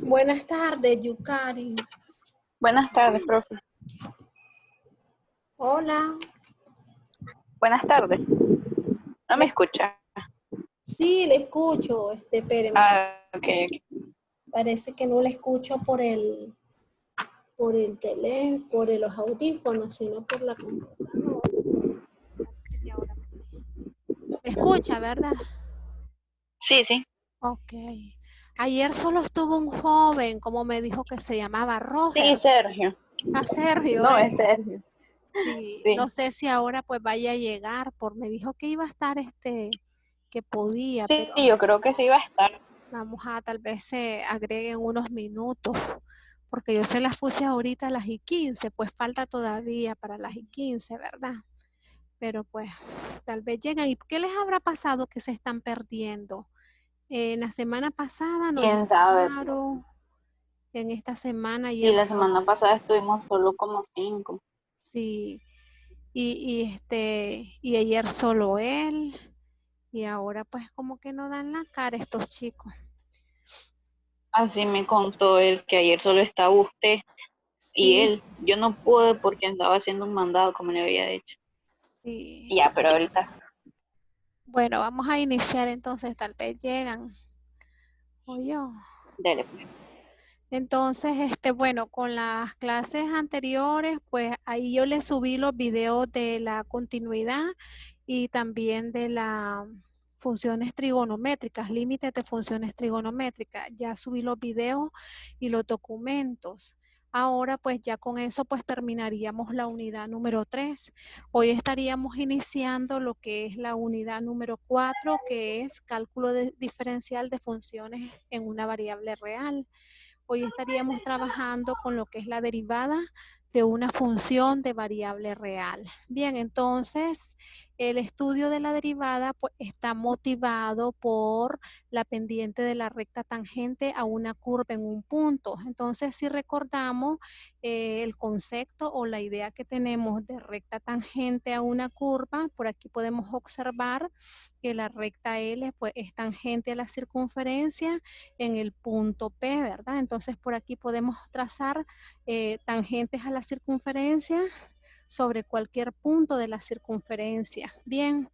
Buenas tardes, Yukari. Buenas tardes, profe. Hola. Buenas tardes. ¿No me escucha? Sí, le escucho. Espéreme. Ok. Parece que no le escucho por el teléfono, por los audífonos, sino por la computadora. ¿Me escucha, verdad? Sí, sí. Ok. Ayer solo estuvo un joven, como me dijo que se llamaba Sí, Roger. Sergio. A Sergio, No, es Sergio. Sí, Sí. no sé si ahora pues vaya a llegar, me dijo que iba a estar que podía, Sí, pero yo creo que sí va a estar. vamos a tal vez se agreguen unos minutos, porque yo se las puse ahorita a las y 15, pues falta todavía para las y 15, ¿verdad? Pero pues tal vez llegan. ¿Y qué les habrá pasado que se están perdiendo? La semana pasada no ¿Quién sabe? llegaron, en esta semana Sí, ayer la solo, semana pasada estuvimos solo como 5. sí, y ayer solo él, y ahora pues como que no dan la cara estos chicos. Así me contó él que ayer solo estaba usted y Sí, él. Yo no pude porque andaba haciendo un mandado, como le había dicho. sí. Ya, pero ahorita sí. Bueno, vamos a iniciar entonces, tal vez llegan. O yo. Dale, pues. Entonces, bueno, con las clases anteriores, pues ahí yo les subí los videos de la continuidad y también de las funciones trigonométricas, límites de funciones trigonométricas. Ya subí los videos y los documentos. Ahora, pues ya con eso, pues terminaríamos la unidad número 3. Hoy estaríamos iniciando lo que es la unidad número 4, que es cálculo diferencial de funciones en una variable real. Hoy estaríamos trabajando con lo que es la derivada de una función de variable real. Bien, entonces el estudio de la derivada pues, está motivado por la pendiente de la recta tangente a una curva en un punto. Entonces, si recordamos el concepto o la idea que tenemos de recta tangente a una curva, por aquí podemos observar que la recta L pues, es tangente a la circunferencia en el punto P, ¿verdad? Entonces por aquí podemos trazar tangentes a la circunferencia sobre cualquier punto de la circunferencia. Bien,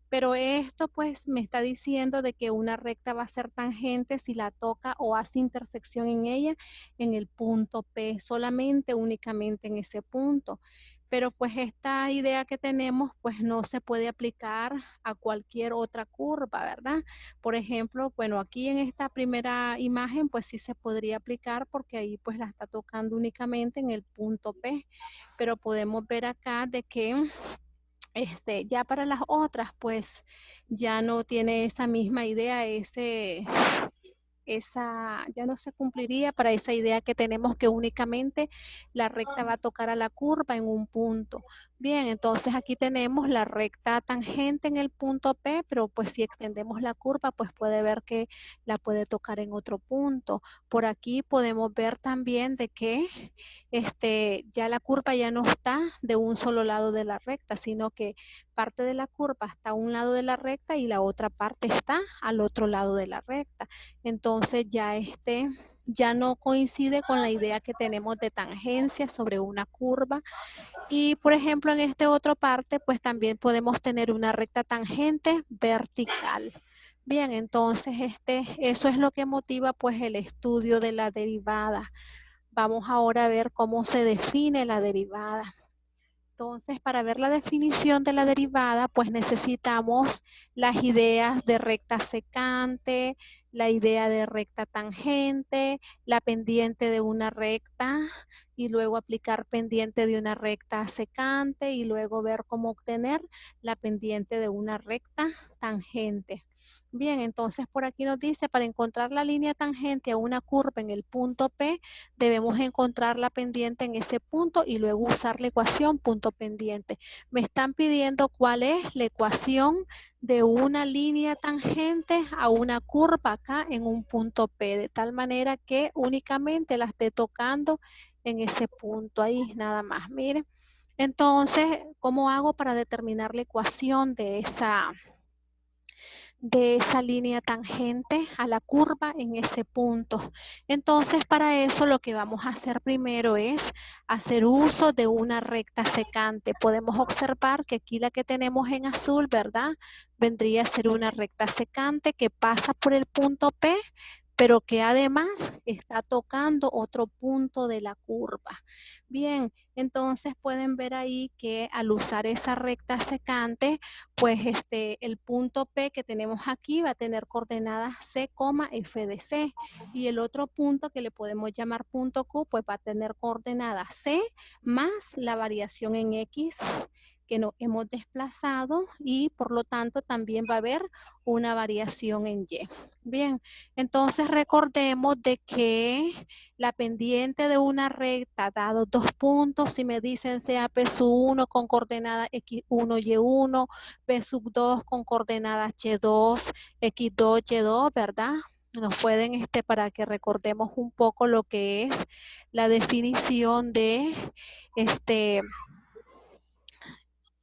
pero esto pues me está diciendo de que una recta va a ser tangente si la toca o hace intersección en ella en el punto P, solamente, únicamente en ese punto. Pero pues esta idea que tenemos pues no se puede aplicar a cualquier otra curva, ¿verdad? Por ejemplo, bueno, aquí en esta primera imagen pues sí se podría aplicar porque ahí pues la está tocando únicamente en el punto P, pero podemos ver acá de que ya para las otras pues ya no tiene esa misma idea, ya no se cumpliría para esa idea que tenemos que únicamente la recta va a tocar a la curva en un punto. Bien, entonces aquí tenemos la recta tangente en el punto P, pero pues si extendemos la curva, pues puede ver que la puede tocar en otro punto. Por aquí podemos ver también de que ya la curva ya no está de un solo lado de la recta, sino que parte de la curva está a un lado de la recta y la otra parte está al otro lado de la recta. Entonces ya no coincide con la idea que tenemos de tangencia sobre una curva. Y por ejemplo, en esta otra parte, pues también podemos tener una recta tangente vertical. Bien, entonces eso es lo que motiva pues el estudio de la derivada. Vamos ahora a ver cómo se define la derivada. Entonces, para ver la definición de la derivada, pues necesitamos las ideas de recta secante, la idea de recta tangente, la pendiente de una recta y luego aplicar pendiente de una recta secante y luego ver cómo obtener la pendiente de una recta tangente. Bien, entonces por aquí nos dice, para encontrar la línea tangente a una curva en el punto P, debemos encontrar la pendiente en ese punto y luego usar la ecuación punto pendiente. Me están pidiendo cuál es la ecuación de una línea tangente a una curva acá en un punto P, de tal manera que únicamente la esté tocando en ese punto ahí, nada más. Miren, Entonces, ¿cómo hago para determinar la ecuación de esa línea tangente a la curva en ese punto? Entonces, para eso lo que vamos a hacer primero es hacer uso de una recta secante. Podemos observar que aquí la que tenemos en azul, ¿verdad? Vendría a ser una recta secante que pasa por el punto P, pero que además está tocando otro punto de la curva. Bien, entonces pueden ver ahí que al usar esa recta secante, pues el punto P que tenemos aquí va a tener coordenadas C, F de C. Y el otro punto que le podemos llamar punto Q, pues va a tener coordenadas C más la variación en X que nos hemos desplazado, y por lo tanto también va a haber una variación en Y. Bien, entonces recordemos de que la pendiente de una recta, dado dos puntos, si me dicen sea P sub 1 con coordenadas X1, Y1, P sub 2 con coordenadas Y2, X2, Y2, ¿verdad? Nos pueden, para que recordemos un poco lo que es la definición este,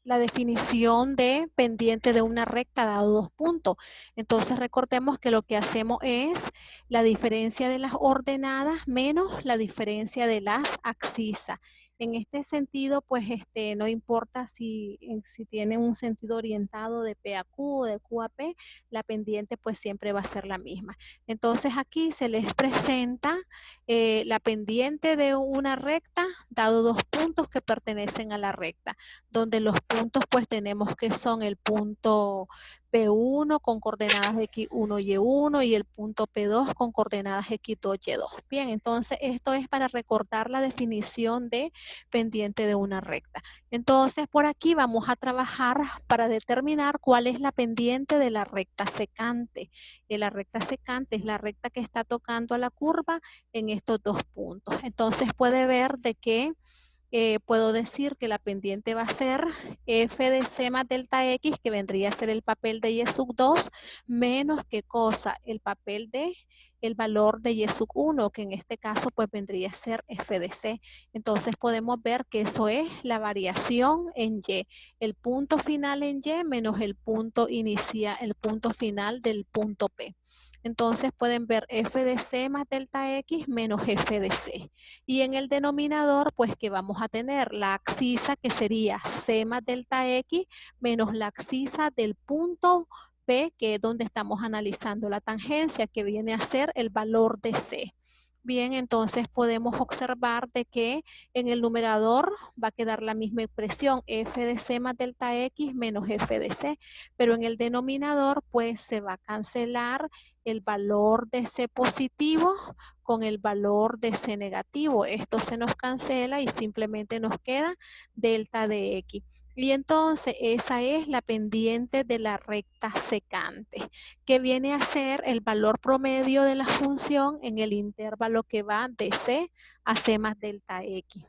de pendiente de una recta dado dos puntos. Entonces recordemos que lo que hacemos es la diferencia de las ordenadas menos la diferencia de las abscisas. En este sentido, pues no importa si tiene un sentido orientado de P a Q o de Q a P, la pendiente pues siempre va a ser la misma. Entonces aquí se les presenta la pendiente de una recta dado dos puntos que pertenecen a la recta, donde los puntos pues tenemos que son el punto P1 con coordenadas X1, Y1 y el punto P2 con coordenadas X2, Y2. Bien, entonces esto es para recordar la definición de pendiente de una recta. Entonces por aquí vamos a trabajar para determinar cuál es la pendiente de la recta secante. La recta secante es la recta que está tocando a la curva en estos dos puntos. Entonces puede ver de que puedo decir que la pendiente va a ser f de c más delta x, que vendría a ser el papel de y sub 2, menos qué cosa, el valor de y sub 1, que en este caso pues vendría a ser f de c. Entonces podemos ver que eso es la variación en y, el punto final en y menos el punto inicial, el punto final del punto p. Entonces pueden ver f de c más delta x menos f de c. Y en el denominador, pues que vamos a tener la abscisa, que sería c más delta x menos la abscisa del punto P, que es donde estamos analizando la tangencia, que viene a ser el valor de c. Bien, entonces podemos observar de que en el numerador va a quedar la misma expresión, f de c más delta x menos f de c, pero en el denominador pues se va a cancelar el valor de c positivo con el valor de c negativo. Esto se nos cancela y simplemente nos queda delta de x. Y entonces esa es la pendiente de la recta secante, que viene a ser el valor promedio de la función en el intervalo que va de c a c más delta x.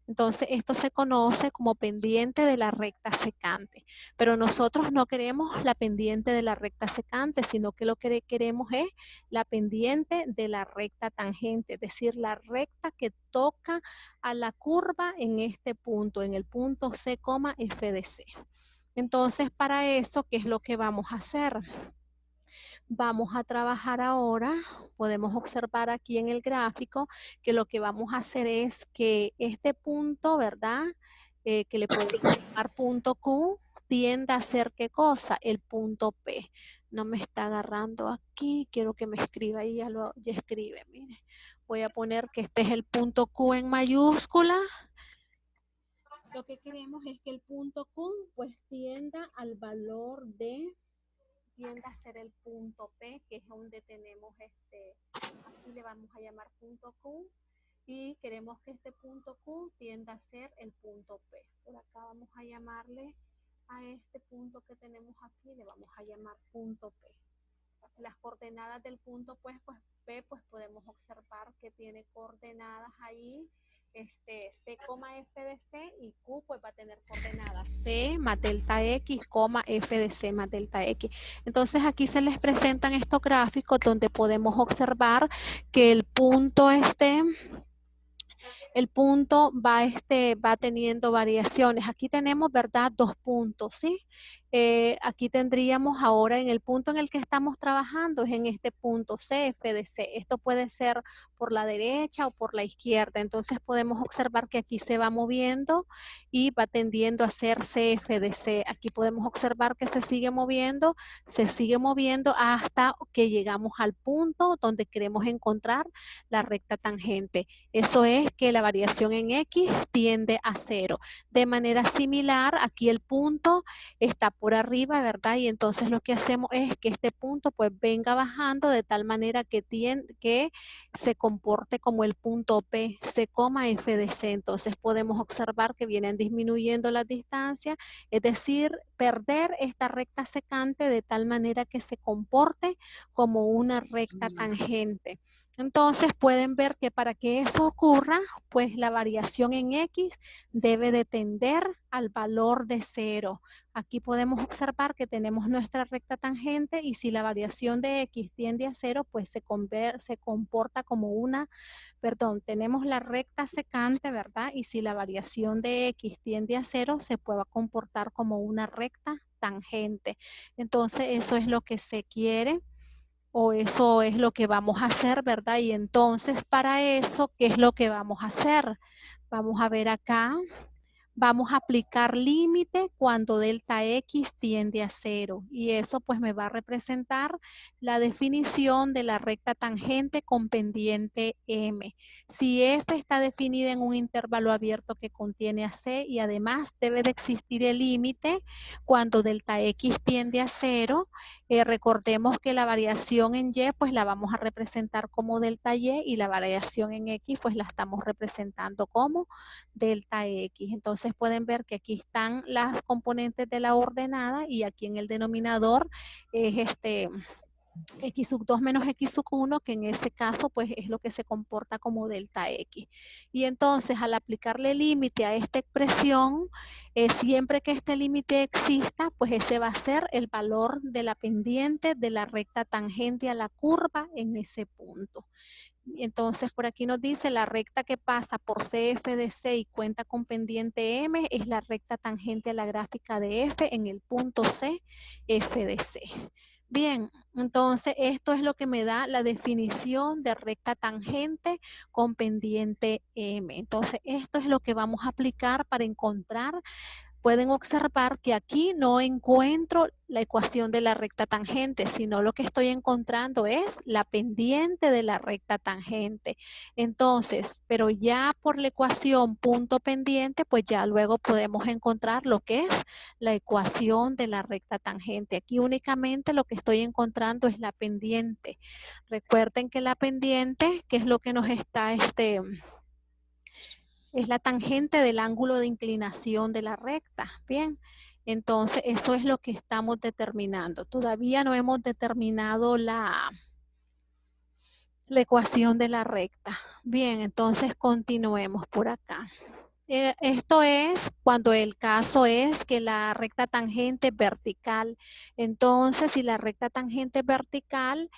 Entonces esto se conoce como pendiente de la recta secante, pero nosotros no queremos la pendiente de la recta secante, sino que lo que queremos es la pendiente de la recta tangente, es decir, la recta que toca a la curva en este punto, en el punto C, F de C. Entonces, para eso, ¿qué es lo que vamos a hacer? Vamos a trabajar ahora, podemos observar aquí en el gráfico que lo que vamos a hacer es que este punto, ¿verdad? Que le podemos llamar punto Q, tiende a ser ¿qué cosa? El punto P. No me está agarrando aquí, quiero que me escriba ahí, ya escribe, mire. Voy a poner que este es el punto Q en mayúscula. Lo que queremos es que el punto Q pues tienda al valor tiende a ser el punto P, que es donde tenemos aquí le vamos a llamar punto Q, y queremos que este punto Q tienda a ser el punto P. Por acá vamos a llamarle a este punto que tenemos aquí, le vamos a llamar punto P. Las coordenadas del punto P, pues podemos observar que tiene coordenadas ahí, C, F de C, y Q pues va a tener coordenadas C más delta X, F de C más delta X. Entonces aquí se les presentan estos gráficos donde podemos observar que el punto el punto va teniendo variaciones. Aquí tenemos, ¿verdad? 2 puntos, ¿sí? Aquí tendríamos ahora en el punto en el que estamos trabajando, es en este punto CFDC. Esto puede ser por la derecha o por la izquierda. Entonces podemos observar que aquí se va moviendo y va tendiendo a ser CFDC. Aquí podemos observar que se sigue moviendo hasta que llegamos al punto donde queremos encontrar la recta tangente. Eso es que la variación en X tiende a cero. De manera similar, aquí el punto está por arriba, ¿verdad? Y entonces lo que hacemos es que este punto pues venga bajando de tal manera que se comporte como el punto P, C, F de C. Entonces podemos observar que vienen disminuyendo las distancias, es decir, perder esta recta secante de tal manera que se comporte como una recta tangente. Entonces pueden ver que para que eso ocurra, pues la variación en X debe de tender al valor de cero. Aquí podemos observar que tenemos nuestra recta tangente y si la variación de X tiende a cero, pues se comporta como tenemos la recta secante, ¿verdad? Y si la variación de X tiende a cero, se puede comportar como una recta tangente. Entonces eso es lo que se quiere o eso es lo que vamos a hacer, ¿verdad? Y entonces para eso, ¿qué es lo que vamos a hacer? Vamos a ver acá. Vamos a aplicar límite cuando delta X tiende a cero. Y eso pues me va a representar la definición de la recta tangente con pendiente M. Si F está definida en un intervalo abierto que contiene a C y además debe de existir el límite cuando delta X tiende a cero, recordemos que la variación en Y pues la vamos a representar como delta Y la variación en X pues la estamos representando como delta X. Entonces pueden ver que aquí están las componentes de la ordenada y aquí en el denominador es x sub 2 menos x sub 1, que en este caso pues es lo que se comporta como delta x. Y entonces al aplicarle límite a esta expresión, siempre que este límite exista, pues ese va a ser el valor de la pendiente de la recta tangente a la curva en ese punto. Entonces, por aquí nos dice la recta que pasa por CF de C y cuenta con pendiente M es la recta tangente a la gráfica de F en el punto C, F de C. Bien, entonces esto es lo que me da la definición de recta tangente con pendiente M. Entonces, esto es lo que vamos a aplicar para encontrar. Pueden observar que aquí no encuentro la ecuación de la recta tangente, sino lo que estoy encontrando es la pendiente de la recta tangente. Entonces, pero ya por la ecuación punto pendiente, pues ya luego podemos encontrar lo que es la ecuación de la recta tangente. Aquí únicamente lo que estoy encontrando es la pendiente. Recuerden que la pendiente, que es lo que nos está es la tangente del ángulo de inclinación de la recta. Bien, entonces eso es lo que estamos determinando. Todavía no hemos determinado la ecuación de la recta. Bien, entonces continuemos por acá. Esto es cuando el caso es que la recta tangente es vertical. Entonces, si la recta tangente es vertical,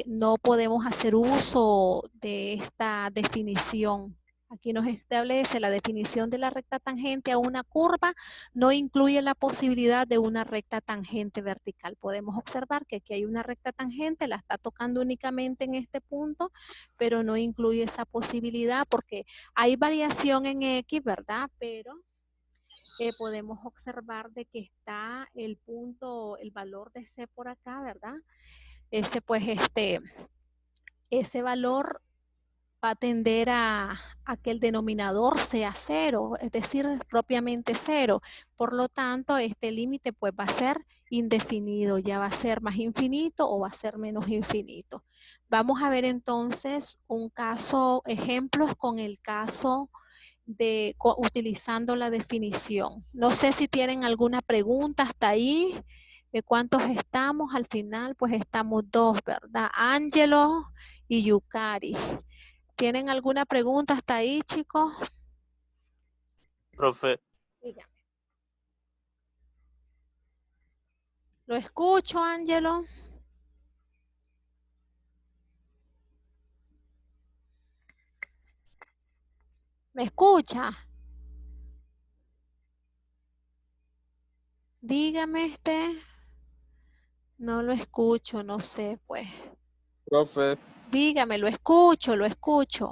no podemos hacer uso de esta definición. Aquí nos establece la definición de la recta tangente a una curva, no incluye la posibilidad de una recta tangente vertical. Podemos observar que aquí hay una recta tangente, la está tocando únicamente en este punto, pero no incluye esa posibilidad porque hay variación en X, ¿verdad? Pero podemos observar de que está el punto, el valor de C por acá, ¿verdad? Ese valor va a tender a que el denominador sea cero, es decir, propiamente cero. Por lo tanto, este límite pues va a ser indefinido, ya va a ser más infinito o va a ser menos infinito. Vamos a ver entonces un caso, ejemplos con el caso utilizando la definición. No sé si tienen alguna pregunta hasta ahí. ¿De cuántos estamos? Al final, pues estamos dos, ¿verdad? Ángelo y Yukari. ¿Tienen alguna pregunta hasta ahí, chicos? Profe, Dígame. Lo escucho, Ángelo. ¿Me escucha? Dígame no lo escucho, no sé, pues. Profe, Dígame, lo escucho, lo escucho.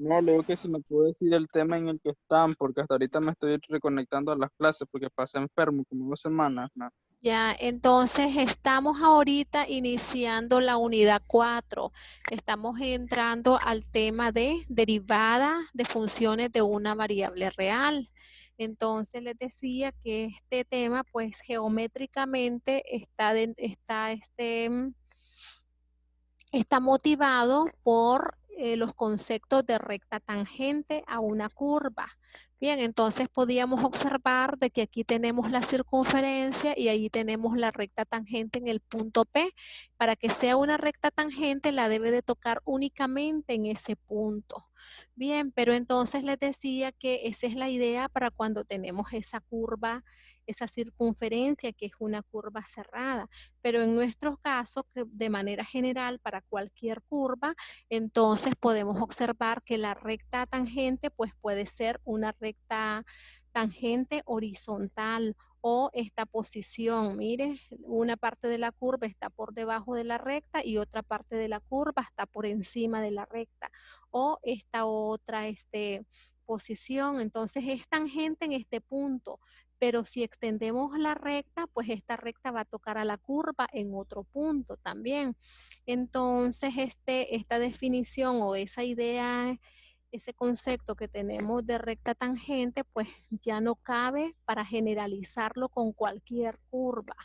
no, le digo que si me puede decir el tema en el que están, porque hasta ahorita me estoy reconectando a las clases porque pasé enfermo como 2 semanas, ¿no? Ya, entonces estamos ahorita iniciando la unidad 4. Estamos entrando al tema de derivada de funciones de una variable real. Entonces les decía que este tema, pues geométricamente está motivado por los conceptos de recta tangente a una curva. Bien, entonces podíamos observar de que aquí tenemos la circunferencia y ahí tenemos la recta tangente en el punto P. Para que sea una recta tangente la debe de tocar únicamente en ese punto. Bien, pero entonces les decía que esa es la idea para cuando tenemos esa curva, esa circunferencia que es una curva cerrada. Pero en nuestro caso, que de manera general para cualquier curva, entonces podemos observar que la recta tangente pues puede ser una recta tangente horizontal o esta posición. Mire, una parte de la curva está por debajo de la recta y otra parte de la curva está por encima de la recta. O esta otra posición, entonces es tangente en este punto, pero si extendemos la recta, pues esta recta va a tocar a la curva en otro punto también. Entonces, esta definición o esa idea, ese concepto que tenemos de recta tangente, pues ya no cabe para generalizarlo con cualquier curva.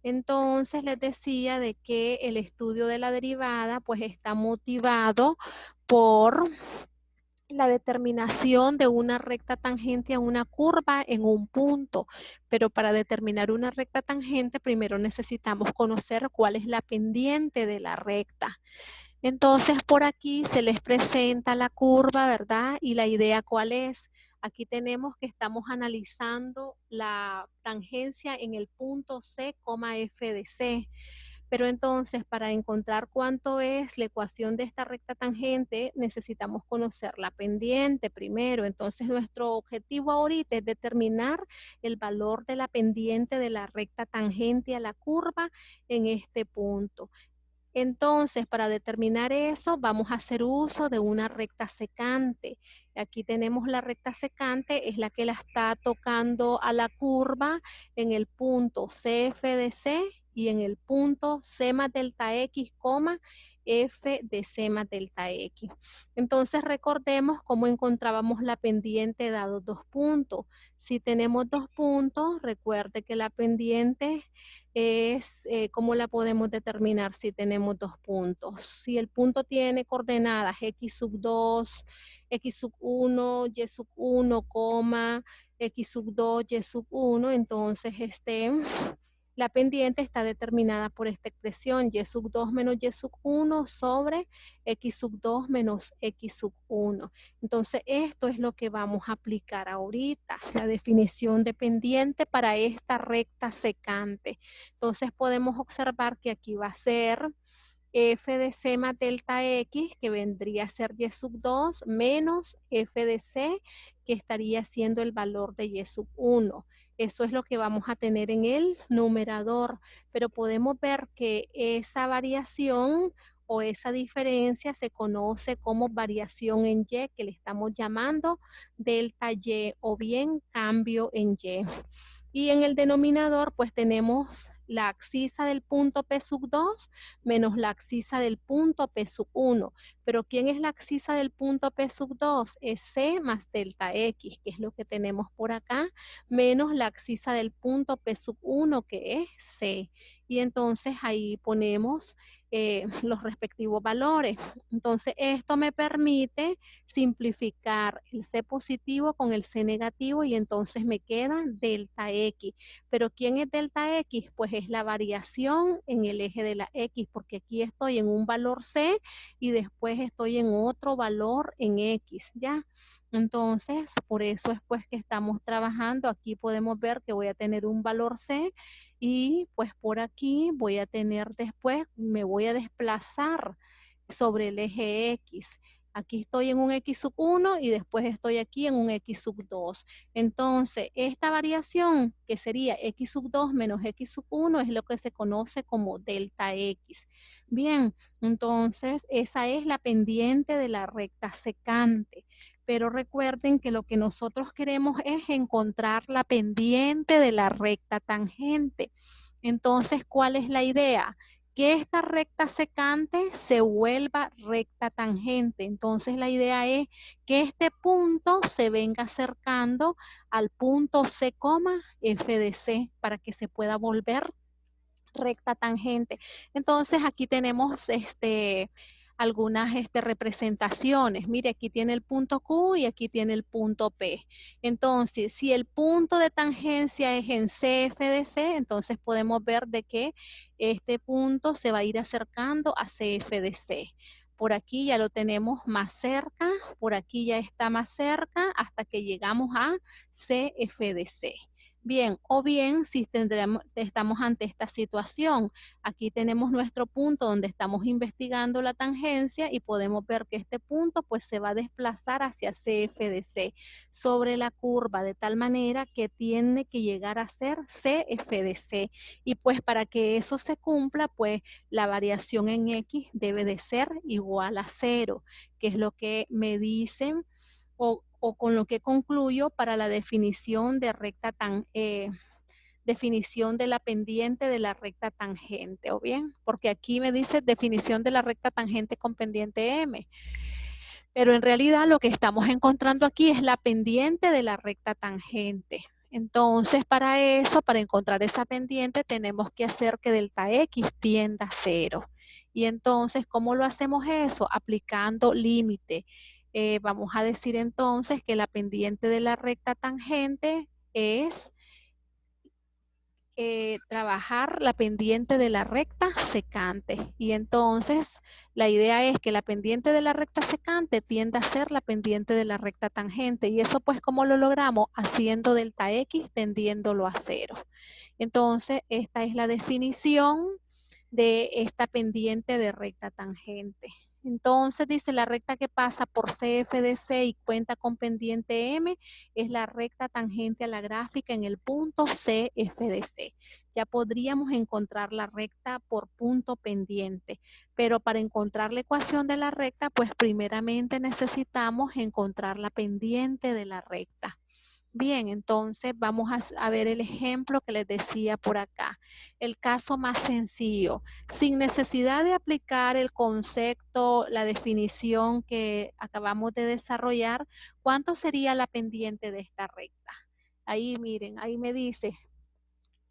Entonces les decía de que el estudio de la derivada pues está motivado por la determinación de una recta tangente a una curva en un punto, pero para determinar una recta tangente primero necesitamos conocer cuál es la pendiente de la recta. Entonces por aquí se les presenta la curva, ¿verdad? Y la idea cuál es. Aquí tenemos que estamos analizando la tangencia en el punto C, f de C. Pero entonces, para encontrar cuánto es la ecuación de esta recta tangente, necesitamos conocer la pendiente primero. Entonces, nuestro objetivo ahorita es determinar el valor de la pendiente de la recta tangente a la curva en este punto. Entonces, para determinar eso, vamos a hacer uso de una recta secante. Aquí tenemos la recta secante, es la que la está tocando a la curva en el punto CF de C y en el punto C más delta X, F de C más delta X. Entonces, recordemos cómo encontrábamos la pendiente dados dos puntos. Si tenemos dos puntos, recuerde que la pendiente es cómo la podemos determinar si tenemos dos puntos. Si el punto tiene coordenadas x sub 2, x sub 1, y sub 1, x sub 2, y sub 1, entonces la pendiente está determinada por esta expresión y sub 2 menos y sub 1 sobre x sub 2 menos x sub 1. Entonces esto es lo que vamos a aplicar ahorita, la definición de pendiente para esta recta secante. Entonces podemos observar que aquí va a ser f de c más delta x, que vendría a ser y sub 2, menos f de c, que estaría siendo el valor de y sub 1. Eso es lo que vamos a tener en el numerador, pero podemos ver que esa variación o esa diferencia se conoce como variación en y, que le estamos llamando delta y o bien cambio en y. Y en el denominador, pues tenemos la abscisa del punto P sub 2 menos la abscisa del punto P sub 1. Pero ¿quién es la abscisa del punto P sub 2? Es C más delta X, que es lo que tenemos por acá, menos la abscisa del punto P sub 1, que es C. Y entonces ahí ponemos los respectivos valores. Entonces esto me permite simplificar el C positivo con el C negativo y entonces me queda delta X. Pero ¿quién es delta X? Pues es la variación en el eje de la X, porque aquí estoy en un valor C y después estoy en otro valor en X, ¿ya? Entonces, por eso es pues que estamos trabajando. Aquí podemos ver que voy a tener un valor C y pues por aquí voy a tener después, me voy a desplazar sobre el eje X. Aquí estoy en un x sub 1 y después estoy aquí en un x sub 2. Entonces, esta variación, que sería x sub 2 menos x sub 1, es lo que se conoce como delta x. Bien, entonces esa es la pendiente de la recta secante. Pero recuerden que lo que nosotros queremos es encontrar la pendiente de la recta tangente. Entonces, ¿cuál es la idea? Que esta recta secante se vuelva recta tangente. Entonces, la idea es que este punto se venga acercando al punto C, f de C, para que se pueda volver recta tangente. Entonces aquí tenemos algunas representaciones. Mire, aquí tiene el punto Q y aquí tiene el punto P. Entonces, si el punto de tangencia es en CF de C, entonces podemos ver de que este punto se va a ir acercando a CF de C. Por aquí ya lo tenemos más cerca, por aquí ya está más cerca, hasta que llegamos a CF de C. Bien, o bien si estamos ante esta situación, aquí tenemos nuestro punto donde estamos investigando la tangencia y podemos ver que este punto pues se va a desplazar hacia CF de C sobre la curva de tal manera que tiene que llegar a ser CF de C. Y pues para que eso se cumpla, pues la variación en X debe de ser igual a 0, que es lo que me dicen o con lo que concluyo para la definición de recta definición de la pendiente de la recta tangente, ¿o bien? Porque aquí me dice definición de la recta tangente con pendiente M. Pero en realidad lo que estamos encontrando aquí es la pendiente de la recta tangente. Entonces, para eso, para encontrar esa pendiente, tenemos que hacer que delta X tienda a 0. Y entonces, ¿cómo lo hacemos eso? Aplicando límite. Vamos a decir entonces que la pendiente de la recta tangente es trabajar la pendiente de la recta secante. Y entonces la idea es que la pendiente de la recta secante tienda a ser la pendiente de la recta tangente. Y eso pues ¿cómo lo logramos? Haciendo delta X tendiéndolo a 0. Entonces esta es la definición de esta pendiente de recta tangente. Entonces dice la recta que pasa por CF de C y cuenta con pendiente M es la recta tangente a la gráfica en el punto CF de C. Ya podríamos encontrar la recta por punto pendiente, pero para encontrar la ecuación de la recta, pues primeramente necesitamos encontrar la pendiente de la recta. Bien, entonces vamos a ver el ejemplo que les decía por acá. El caso más sencillo, sin necesidad de aplicar el concepto, la definición que acabamos de desarrollar, ¿cuánto sería la pendiente de esta recta? Ahí miren, ahí me dice,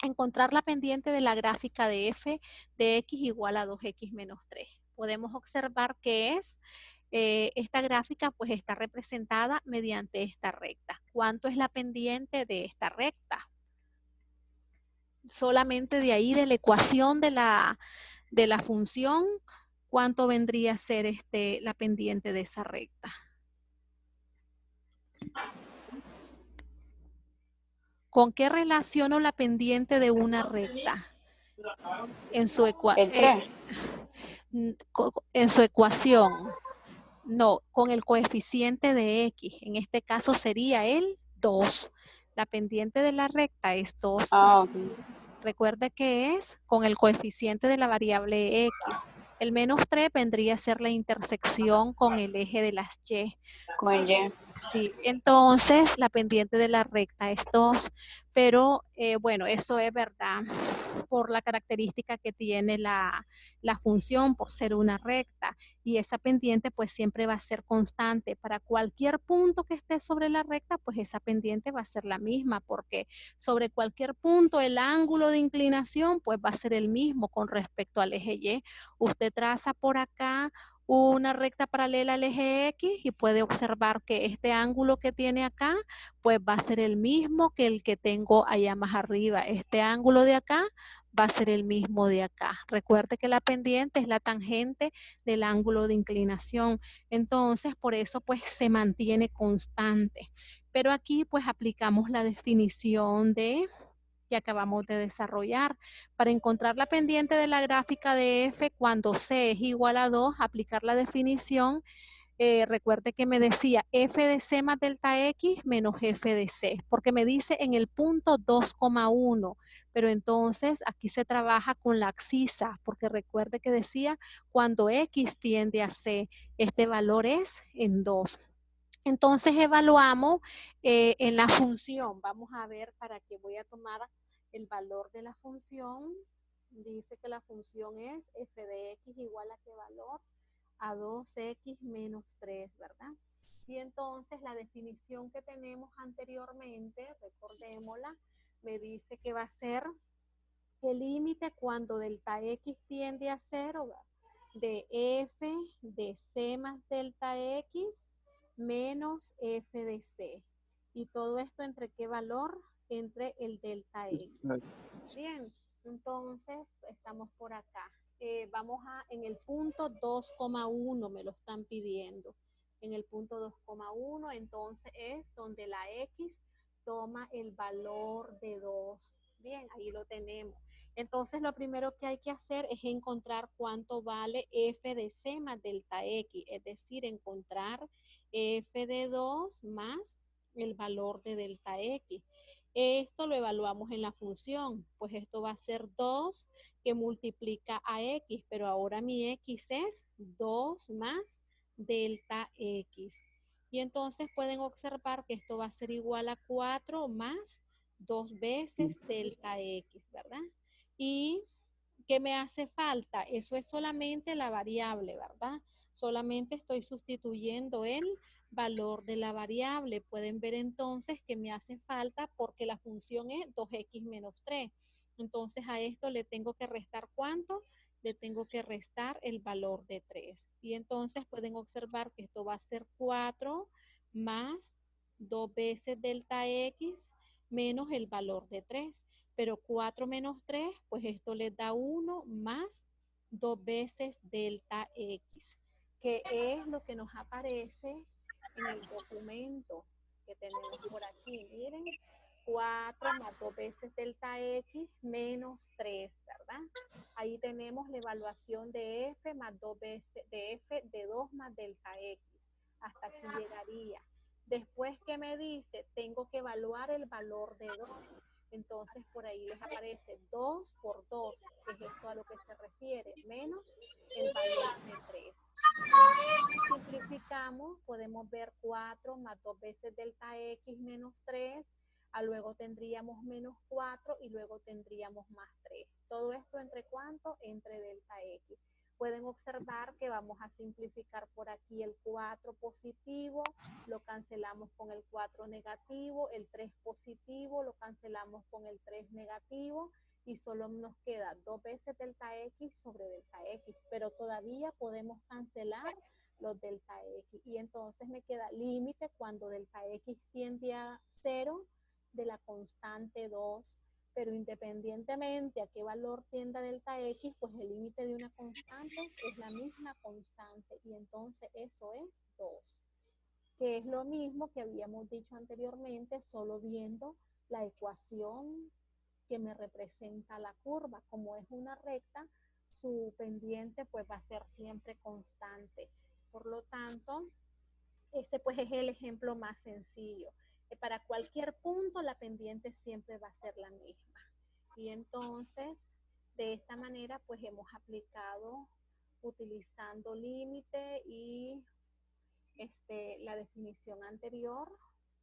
encontrar la pendiente de la gráfica de f de x igual a 2x menos 3. Podemos observar que es esta gráfica pues está representada mediante esta recta. ¿Cuánto es la pendiente de esta recta? Solamente de ahí de la ecuación de la función, ¿cuánto vendría a ser la pendiente de esa recta? ¿Con qué relaciono la pendiente de una recta? En su ecuación. No, con el coeficiente de X. En este caso sería el 2. La pendiente de la recta es 2. Okay. Recuerde que es con el coeficiente de la variable X. El menos 3 vendría a ser la intersección con el eje de las Y. Con el Y. Sí, entonces la pendiente de la recta es 2, pero bueno, eso es verdad por la característica que tiene la función, por ser una recta, y esa pendiente pues siempre va a ser constante. Para cualquier punto que esté sobre la recta, pues esa pendiente va a ser la misma, porque sobre cualquier punto el ángulo de inclinación pues va a ser el mismo con respecto al eje Y. Usted traza por acá una recta paralela al eje X y puede observar que este ángulo que tiene acá pues va a ser el mismo que el que tengo allá más arriba. Este ángulo de acá va a ser el mismo de acá. Recuerde que la pendiente es la tangente del ángulo de inclinación. Entonces, por eso pues se mantiene constante. Pero aquí pues aplicamos la definición que acabamos de desarrollar. Para encontrar la pendiente de la gráfica de f cuando c es igual a 2, aplicar la definición recuerde que me decía f de c más delta x menos f de c, porque me dice en el punto 2,1, pero entonces aquí se trabaja con la abscisa, porque recuerde que decía cuando x tiende a c, este valor es en 2. Entonces evaluamos en la función. Vamos a ver para qué voy a tomar el valor de la función. Dice que la función es f de x igual a qué valor? A 2x menos 3, ¿verdad? Y entonces la definición que tenemos anteriormente, recordémosla, me dice que va a ser el límite cuando delta x tiende a 0 de f de c más delta x menos f de c. ¿Y todo esto entre qué valor? Entre el delta x. Bien, entonces estamos por acá. Vamos en el punto 2,1 me lo están pidiendo. En el punto 2,1 entonces es donde la x toma el valor de 2. Bien, ahí lo tenemos. Entonces lo primero que hay que hacer es encontrar cuánto vale f de c más delta x, es decir, encontrar f de 2 más el valor de delta x. Esto lo evaluamos en la función, pues esto va a ser 2 que multiplica a x, pero ahora mi x es 2 más delta x. Y entonces pueden observar que esto va a ser igual a 4 más 2 veces delta x, ¿verdad? ¿Y qué me hace falta? Eso es solamente la variable, ¿verdad? Solamente estoy sustituyendo el valor de la variable. Pueden ver entonces que me hace falta porque la función es 2x menos 3. Entonces a esto le tengo que restar ¿cuánto? Le tengo que restar el valor de 3. Y entonces pueden observar que esto va a ser 4 más 2 veces delta x menos el valor de 3. Pero 4 menos 3, pues esto les da 1 más 2 veces delta x, que es lo que nos aparece en el documento que tenemos por aquí. Miren, 4 más 2 veces delta x menos 3, ¿verdad? Ahí tenemos la evaluación de f más 2 veces, de f de 2 más delta x. Hasta aquí llegaría. Después que me dice, tengo que evaluar el valor de 2. Entonces por ahí les aparece 2 por 2, que es esto a lo que se refiere, menos el valor de 3. Si simplificamos, podemos ver 4 más 2 veces delta x menos 3, luego tendríamos menos 4 y luego tendríamos más 3. ¿Todo esto entre cuánto? Entre delta x. Pueden observar que vamos a simplificar por aquí el 4 positivo, lo cancelamos con el 4 negativo, el 3 positivo lo cancelamos con el 3 negativo y solo nos queda 2 veces delta x sobre delta x, pero todavía podemos cancelar los delta x y entonces me queda límite cuando delta x tiende a 0 de la constante 2, pero independientemente a qué valor tienda delta x, pues el límite de una constante es la misma constante y entonces eso es 2, que es lo mismo que habíamos dicho anteriormente, solo viendo la ecuación que me representa la curva. Como es una recta, su pendiente pues va a ser siempre constante. Por lo tanto, este pues es el ejemplo más sencillo. Para cualquier punto la pendiente siempre va a ser la misma. Y entonces, de esta manera pues hemos aplicado utilizando límite y la definición anterior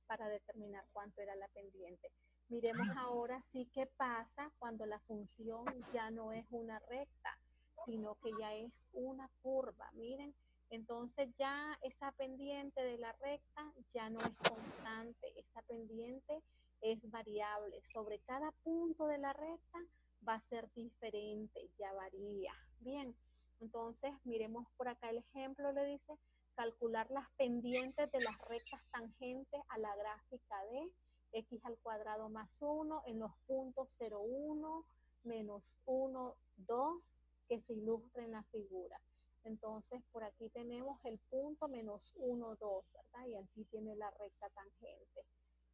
para determinar cuánto era la pendiente. Miremos ahora sí qué pasa cuando la función ya no es una recta, sino que ya es una curva. Miren, entonces ya esa pendiente de la recta ya no es constante, esa pendiente es variable. Sobre cada punto de la recta va a ser diferente, ya varía. Bien, entonces miremos por acá el ejemplo, le dice, calcular las pendientes de las rectas tangentes a la gráfica de x al cuadrado más 1 en los puntos 0, 1, menos 1, 2, que se ilustra en la figura. Entonces, por aquí tenemos el punto menos 1, 2, ¿verdad? Y aquí tiene la recta tangente.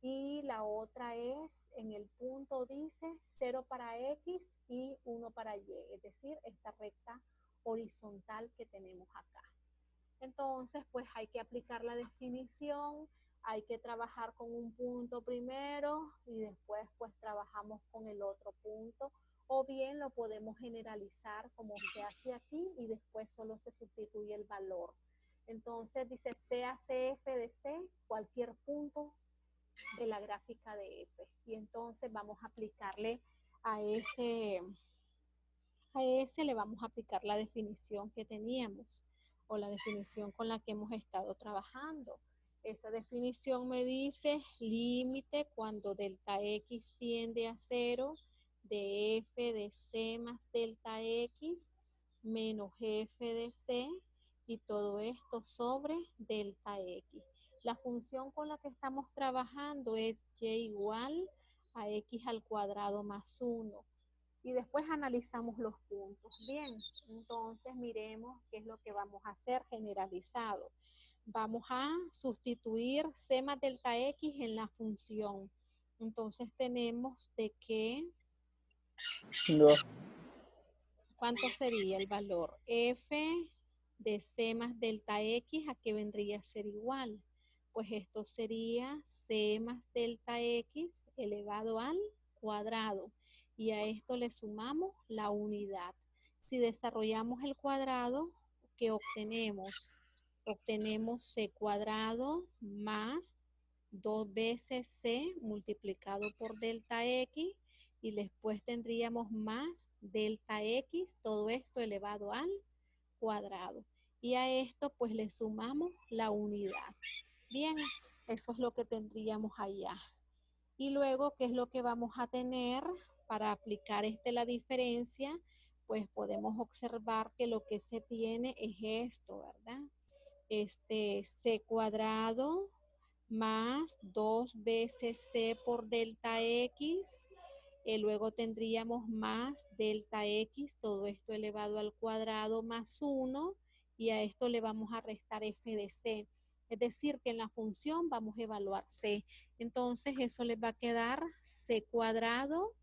Y la otra es, en el punto dice 0 para x y 1 para y, es decir, esta recta horizontal que tenemos acá. Entonces, pues hay que aplicar la definición, hay que trabajar con un punto primero y después pues trabajamos con el otro punto, o bien lo podemos generalizar como se hace aquí y después solo se sustituye el valor. Entonces dice C hace F de C, cualquier punto de la gráfica de F. Y entonces vamos a aplicarle a ese le vamos a aplicar la definición que teníamos o la definición con la que hemos estado trabajando. Esa definición me dice límite cuando delta X tiende a 0 de F de C más delta X menos F de C y todo esto sobre delta X. La función con la que estamos trabajando es y igual a X al cuadrado más 1. Y después analizamos los puntos. Bien, entonces miremos qué es lo que vamos a hacer generalizado. Vamos a sustituir C más delta X en la función. Entonces tenemos de que, No. ¿cuánto sería el valor? F de C más delta X, ¿a qué vendría a ser igual? Pues esto sería C más delta X elevado al cuadrado. Y a esto le sumamos la unidad. Si desarrollamos el cuadrado, ¿qué obtenemos? Obtenemos C cuadrado más 2 veces C multiplicado por delta X y después tendríamos más delta X, todo esto elevado al cuadrado. Y a esto pues le sumamos la unidad. Bien, eso es lo que tendríamos allá. Y luego, ¿qué es lo que vamos a tener para aplicar la diferencia? Pues podemos observar que lo que se tiene es esto, ¿verdad? C cuadrado más 2 veces C por delta X. Luego tendríamos más delta X, todo esto elevado al cuadrado más 1. Y a esto le vamos a restar F de C. Es decir, que en la función vamos a evaluar C. Entonces eso les va a quedar C cuadrado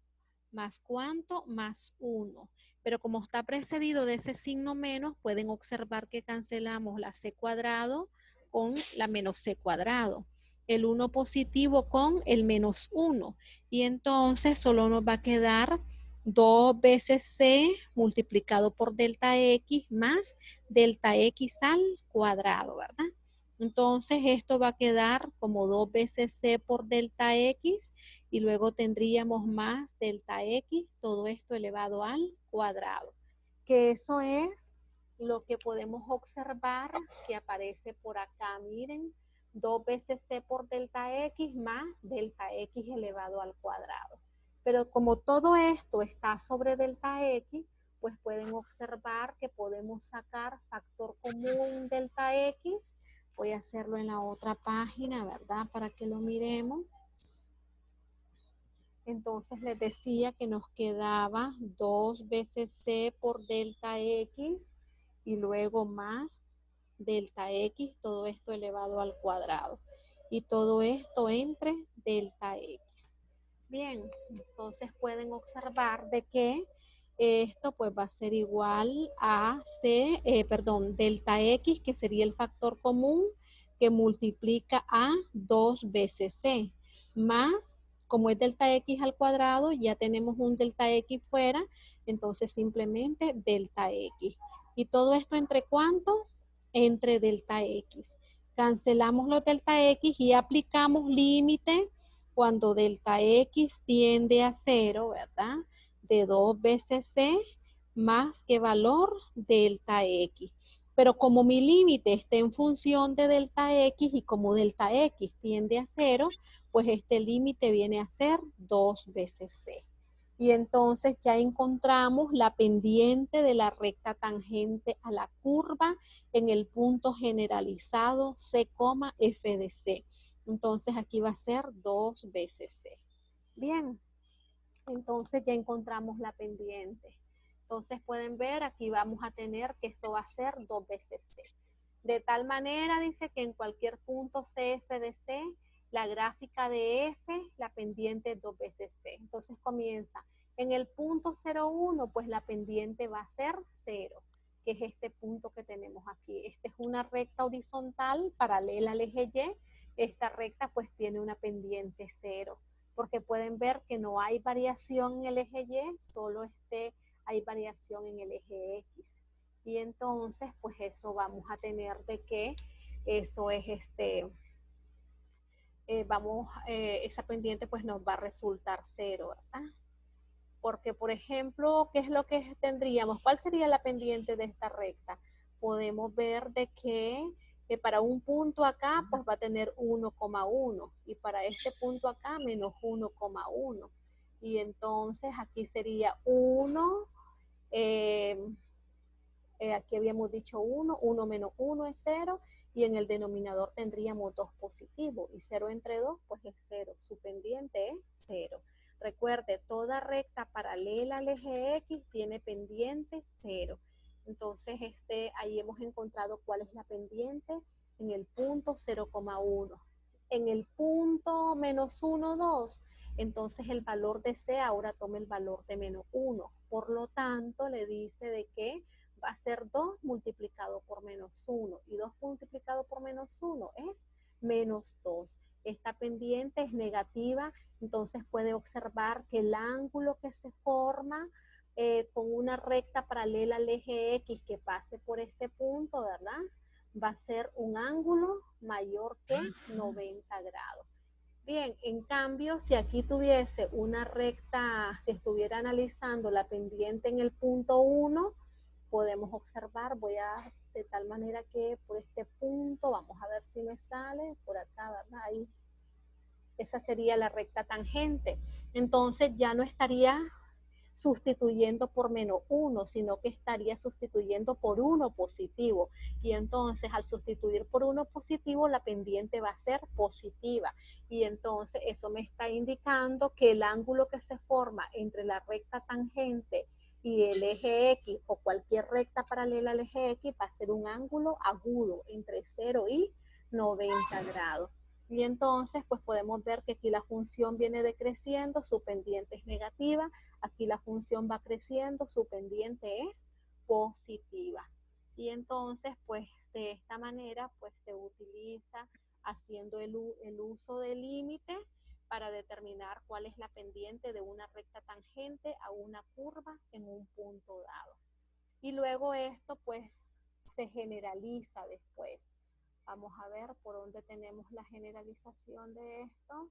más ¿cuánto? Más 1. Pero como está precedido de ese signo menos, pueden observar que cancelamos la C cuadrado con la menos C cuadrado. El 1 positivo con el menos 1. Y entonces solo nos va a quedar 2 veces C multiplicado por delta X más delta X al cuadrado, ¿verdad? Entonces esto va a quedar como 2 veces C por delta X y luego tendríamos más delta X, todo esto elevado al cuadrado. Que eso es lo que podemos observar que aparece por acá. Miren, 2 veces C por delta X más delta X elevado al cuadrado. Pero como todo esto está sobre delta X, pues pueden observar que podemos sacar factor común delta X. Voy a hacerlo en la otra página, ¿verdad? Para que lo miremos. Entonces les decía que nos quedaba 2 veces C por delta X y luego más delta X, todo esto elevado al cuadrado. Y todo esto entre delta X. Bien, entonces pueden observar de que esto pues va a ser igual a delta X, que sería el factor común que multiplica a 2 veces C, más, como es delta X al cuadrado, ya tenemos un delta X fuera, entonces simplemente delta X. ¿Y todo esto entre cuánto? Entre delta X. Cancelamos los delta X y aplicamos límite cuando delta X tiende a 0, ¿verdad? De 2 veces C más que valor delta X. Pero como mi límite está en función de delta X y como delta X tiende a 0, pues este límite viene a ser 2 veces C. Y entonces ya encontramos la pendiente de la recta tangente a la curva en el punto generalizado C, F de C. Entonces aquí va a ser 2 veces C. Bien, entonces ya encontramos la pendiente. Entonces pueden ver, aquí vamos a tener que esto va a ser 2 veces C. De tal manera, dice que en cualquier punto CF de C, la gráfica de F, la pendiente es 2 veces C. Entonces comienza. En el punto 0,1, pues la pendiente va a ser 0. que es este punto que tenemos aquí. Esta es una recta horizontal paralela al eje Y. Esta recta pues tiene una pendiente 0, porque pueden ver que no hay variación en el eje Y, solo hay variación en el eje X. Y entonces pues eso vamos a tener de que eso es esa pendiente pues nos va a resultar 0, ¿verdad? Porque, por ejemplo, ¿qué es lo que tendríamos? ¿Cuál sería la pendiente de esta recta? Podemos ver de que para un punto acá, pues va a tener 1,1 y para este punto acá, menos 1,1. Y entonces aquí sería 1, aquí habíamos dicho 1, 1 menos 1 es 0, y en el denominador tendríamos 2 positivo, y 0 entre 2, pues es 0. Su pendiente es 0. Recuerde, toda recta paralela al eje X tiene pendiente 0. Entonces, ahí hemos encontrado cuál es la pendiente en el punto 0,1. En el punto menos 1, 2, entonces el valor de C ahora toma el valor de menos 1. Por lo tanto, le dice de que va a ser 2 multiplicado por menos 1. Y 2 multiplicado por menos 1 es menos 2. Esta pendiente es negativa, entonces puede observar que el ángulo que se forma con una recta paralela al eje X que pase por este punto, ¿verdad? Va a ser un ángulo mayor que 90 grados. Bien, en cambio, si aquí tuviese una recta, si estuviera analizando la pendiente en el punto 1, podemos observar, de tal manera que por este punto, vamos a ver si me sale, por acá, ¿verdad? Ahí, esa sería la recta tangente. Entonces ya no estaría sustituyendo por menos 1, sino que estaría sustituyendo por 1 positivo. Y entonces al sustituir por 1 positivo, la pendiente va a ser positiva. Y entonces eso me está indicando que el ángulo que se forma entre la recta tangente y el eje X o cualquier recta paralela al eje X va a ser un ángulo agudo entre 0 y 90 grados. Y entonces pues podemos ver que aquí la función viene decreciendo, su pendiente es negativa, aquí la función va creciendo, su pendiente es positiva. Y entonces pues de esta manera pues se utiliza haciendo el uso del límite para determinar cuál es la pendiente de una recta tangente a una curva en un punto dado. Y luego esto pues se generaliza después. Vamos a ver por dónde tenemos la generalización de esto.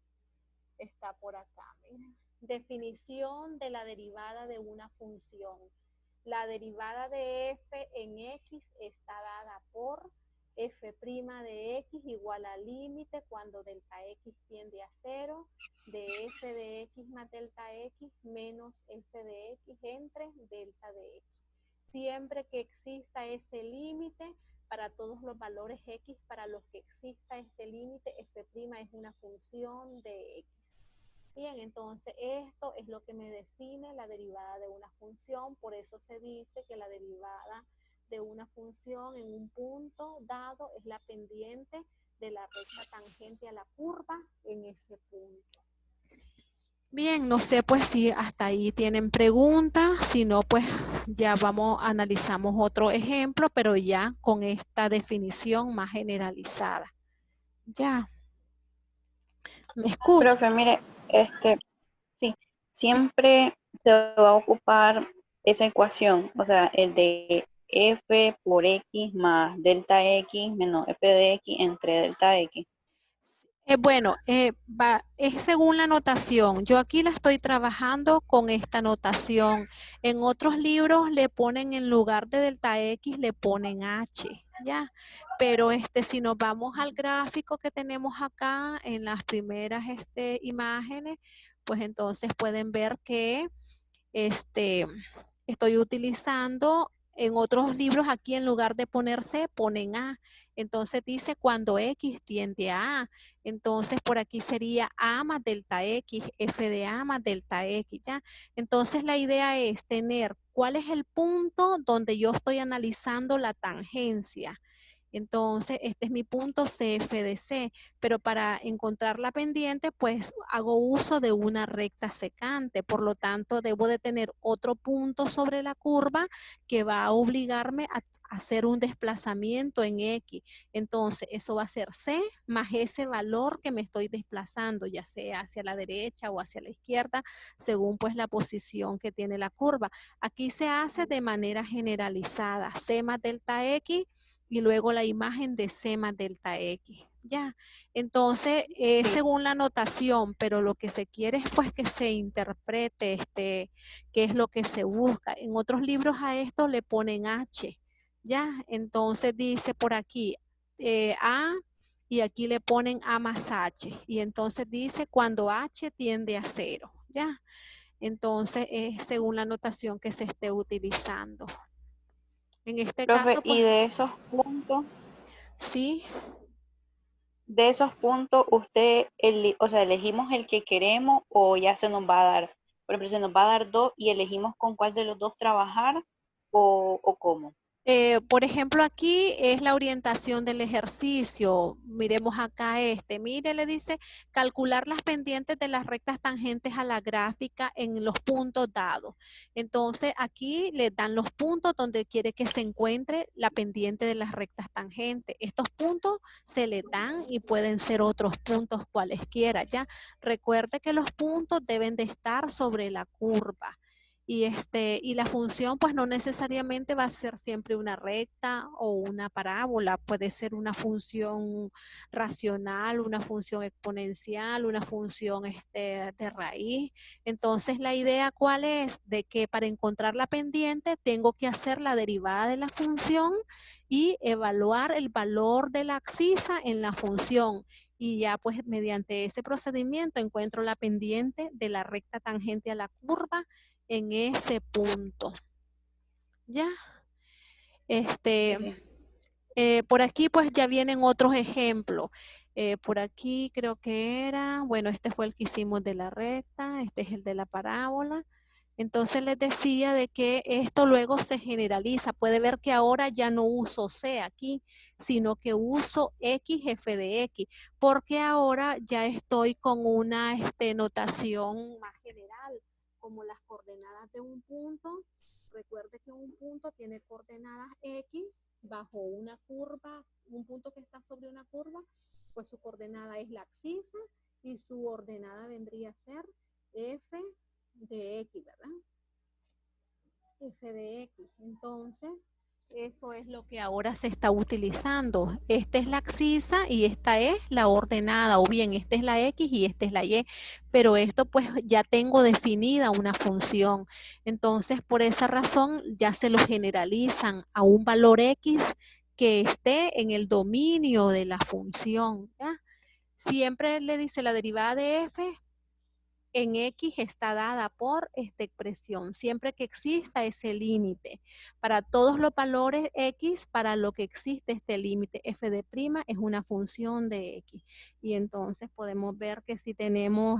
Está por acá, miren. Definición de la derivada de una función. La derivada de f en x está dada por f' de x igual al límite cuando delta x tiende a 0 de f de x más delta x menos f de x entre delta de x. Siempre que exista ese límite, para todos los valores x para los que exista este límite, f' es una función de x. Bien, entonces esto es lo que me define la derivada de una función, por eso se dice que la derivada de una función en un punto dado es la pendiente de la recta tangente a la curva en ese punto. Bien, no sé pues si hasta ahí tienen preguntas, si no pues ya analizamos otro ejemplo, pero ya con esta definición más generalizada. Ya. ¿Me escucha? Profe, mire, sí, siempre se va a ocupar esa ecuación, o sea, el de f por x más delta x menos f de x entre delta x. Bueno, es según la notación. Yo aquí la estoy trabajando con esta notación. En otros libros le ponen en lugar de delta X, le ponen H, ¿ya? Pero si nos vamos al gráfico que tenemos acá en las primeras imágenes, pues entonces pueden ver que estoy utilizando en otros libros aquí en lugar de poner C, ponen A. Entonces dice cuando X tiende a A. Entonces por aquí sería A más delta X, F de A más delta X, ¿ya? Entonces la idea es tener cuál es el punto donde yo estoy analizando la tangencia. Entonces, este es mi punto CF de C, pero para encontrar la pendiente, pues hago uso de una recta secante. Por lo tanto, debo de tener otro punto sobre la curva que va a obligarme a hacer un desplazamiento en X. Entonces, eso va a ser C más ese valor que me estoy desplazando, ya sea hacia la derecha o hacia la izquierda, según pues la posición que tiene la curva. Aquí se hace de manera generalizada, C más delta X y luego la imagen de C más delta X. Ya, entonces según la notación, pero lo que se quiere es pues que se interprete qué es lo que se busca. En otros libros a esto le ponen H, ya, entonces dice por aquí A y aquí le ponen A más H y entonces dice cuando H tiende a 0, ya. Entonces es según la notación que se esté utilizando. En este Profe, caso, y pues, de esos puntos, sí. usted, o sea, elegimos el que queremos o ya se nos va a dar. Por ejemplo, se nos va a dar dos y elegimos con cuál de los dos trabajar o cómo. Por ejemplo, aquí es la orientación del ejercicio. Miremos acá mire, le dice calcular las pendientes de las rectas tangentes a la gráfica en los puntos dados. Entonces, aquí le dan los puntos donde quiere que se encuentre la pendiente de las rectas tangentes. Estos puntos se le dan y pueden ser otros puntos cualesquiera, ¿ya? Recuerde que los puntos deben de estar sobre la curva. Y la función pues no necesariamente va a ser siempre una recta o una parábola, puede ser una función racional, una función exponencial, una función de raíz. Entonces la idea cuál es, de que para encontrar la pendiente tengo que hacer la derivada de la función y evaluar el valor de la abscisa en la función. Y ya pues mediante ese procedimiento encuentro la pendiente de la recta tangente a la curva en ese punto. ¿Ya? Sí, sí. Por aquí pues ya vienen otros ejemplos. Por aquí creo que era, bueno, este fue el que hicimos de la recta, este es el de la parábola. Entonces les decía de que esto luego se generaliza. Puede ver que ahora ya no uso C aquí, sino que uso X f de X, porque ahora ya estoy con una notación más general, como las coordenadas de un punto. Recuerde que un punto tiene coordenadas X bajo una curva, un punto que está sobre una curva, pues su coordenada es la abscisa y su ordenada vendría a ser f de x, ¿verdad? F de x. Entonces, eso es lo que ahora se está utilizando. Esta es la abscisa y esta es la ordenada, o bien esta es la X y esta es la Y, pero esto pues ya tengo definida una función. Entonces, por esa razón ya se lo generalizan a un valor X que esté en el dominio de la función, ¿ya? Siempre le dice la derivada de F en X está dada por esta expresión, siempre que exista ese límite. Para todos los valores X, para lo que existe este límite, f de prima es una función de X. Y entonces podemos ver que si tenemos,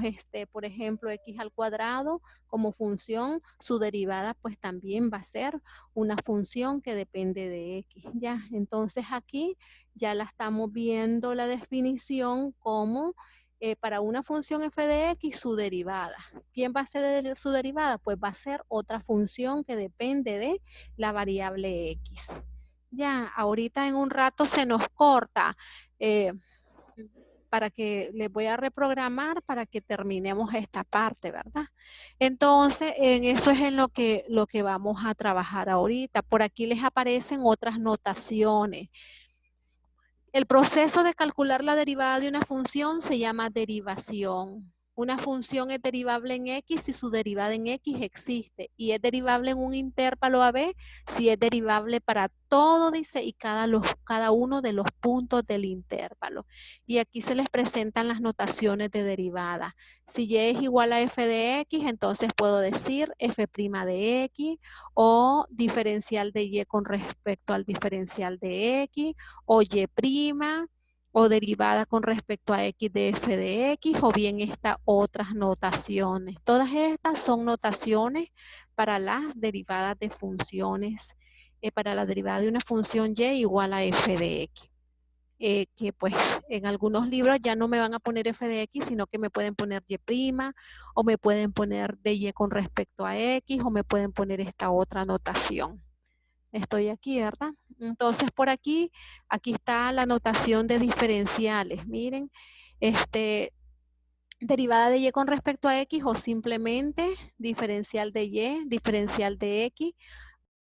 por ejemplo, X al cuadrado como función, su derivada pues también va a ser una función que depende de X. Ya, entonces aquí ya la estamos viendo la definición como para una función f de x, su derivada. ¿Quién va a ser su derivada? Pues va a ser otra función que depende de la variable x. Ya, ahorita en un rato se nos corta para que les voy a reprogramar para que terminemos esta parte, ¿verdad? Entonces, en eso es en lo que vamos a trabajar ahorita. Por aquí les aparecen otras notaciones. El proceso de calcular la derivada de una función se llama derivación. Una función es derivable en X si su derivada en X existe y es derivable en un intervalo AB si es derivable para todo, dice, y cada uno de los puntos del intervalo. Y aquí se les presentan las notaciones de derivada. Si Y es igual a F de X, entonces puedo decir F' de X o diferencial de Y con respecto al diferencial de X o Y' o derivada con respecto a x de f de x, o bien estas otras notaciones. Todas estas son notaciones para las derivadas de funciones para la derivada de una función y igual a f de x. Que pues en algunos libros ya no me van a poner f de x, sino que me pueden poner y', o me pueden poner de y con respecto a x, o me pueden poner esta otra notación. Estoy aquí, ¿verdad? Entonces por aquí está la notación de diferenciales. Miren, derivada de y con respecto a x, o simplemente diferencial de y, diferencial de x.